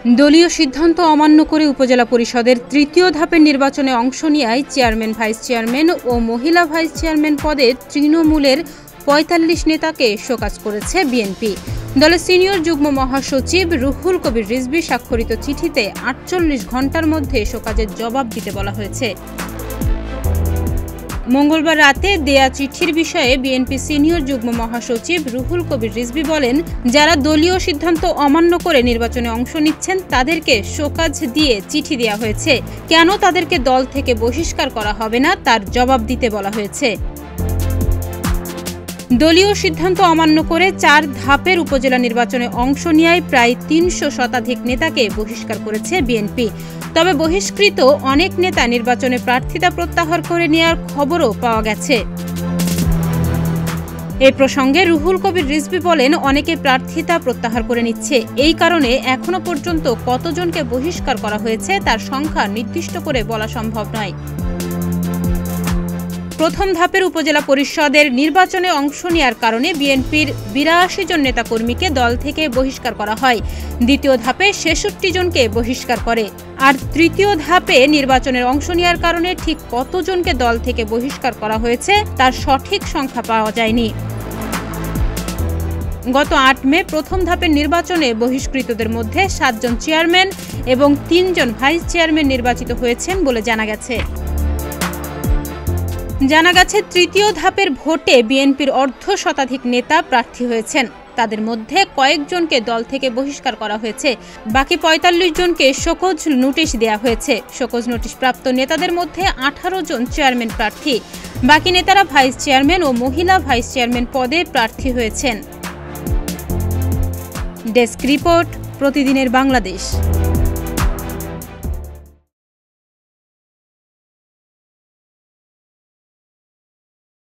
দলীয় সিদ্ধান্ত অমান্য করে উপজেলা পরিষদের তৃতীয় ধাপের নির্বাচনে অংশ নেওয়ায় চেয়ারম্যান, ভাইস চেয়ারম্যান ও মহিলা ভাইস চেয়ারম্যান পদে তৃণমূলের ৪৫ নেতাকে শোকজ করেছে বিএনপি। দলের সিনিয়র যুগ্ম মহাসচিব রুহুল কবির রিজভী স্বাক্ষরিত চিঠিতে ৪৮ ঘণ্টার মধ্যে শোকজের জবাব দিতে বলা হয়েছে। মঙ্গলবার রাতে দেয়া চিঠির বিষয়ে বিএনপি সিনিয়র যুগ্ম মহাসচিব রুহুল কবির রিজভী বলেন, যারা দলীয় সিদ্ধান্ত অমান্য করে নির্বাচনে অংশ নিচ্ছেন তাদেরকে শোকজ দিয়ে চিঠি দেওয়া হয়েছে। কেন তাদেরকে দল থেকে বহিষ্কার করা হবে না তার জবাব দিতে বলা হয়েছে। দলীয় সিদ্ধান্ত অমান্য করে ৪ ধাপের উপজেলা নির্বাচনে অংশ নেওয়ায় প্রায় ৩০০ শতাধিক নেতাকে বহিষ্কার করেছে বিএনপি। তবে বহিষ্কৃত অনেক নেতা নির্বাচনে প্রার্থিতা প্রত্যাহার করে নেওয়ার খবরও পাওয়া গেছে। এ প্রসঙ্গে রুহুল কবির রিজভী বলেন, অনেকে প্রার্থিতা প্রত্যাহার করে নিচ্ছে। এই কারণে এখনো পর্যন্ত কতজনকে বহিষ্কার করা হয়েছে তার সংখ্যা নির্দিষ্ট করে বলা সম্ভব নয়। প্রথম ধাপের উপজেলা পরিষদের নির্বাচনে অংশ নেওয়ার কারণে বিএনপির ৮২ জন নেতাকর্মীকে দল থেকে বহিষ্কার করা হয়। দ্বিতীয় ধাপে ৬৬ জনকে বহিষ্কার করে। আর তৃতীয় ধাপে নির্বাচনের অংশ নেওয়ার কারণে ঠিক কতজনকে দল থেকে বহিষ্কার করা হয়েছে তার সঠিক সংখ্যা পাওয়া যায়নি। গত ৮ মে প্রথম ধাপের নির্বাচনে বহিষ্কৃতদের মধ্যে ৭ জন চেয়ারম্যান এবং ৩ জন ভাইস চেয়ারম্যান নির্বাচিত হয়েছেন বলে জানা গেছে। তৃতীয় ধাপের ভোটে বিএনপির অর্ধশতাধিক নেতা প্রার্থী হয়েছেন। তাদের মধ্যে কয়েকজনকে দল থেকে বহিষ্কার করা হয়েছে। বাকি ৪৫ জনকে শোকজ নোটিশ দেওয়া হয়েছে। শোকজ নোটিশ প্রাপ্ত নেতাদের মধ্যে ১৮ জন চেয়ারম্যান প্রার্থী। বাকি নেতারা ভাইস চেয়ারম্যান ও মহিলা ভাইস চেয়ারম্যান পদে প্রার্থী হয়েছেন। ডেস্ক রিপোর্ট, প্রতিদিনের বাংলাদেশ।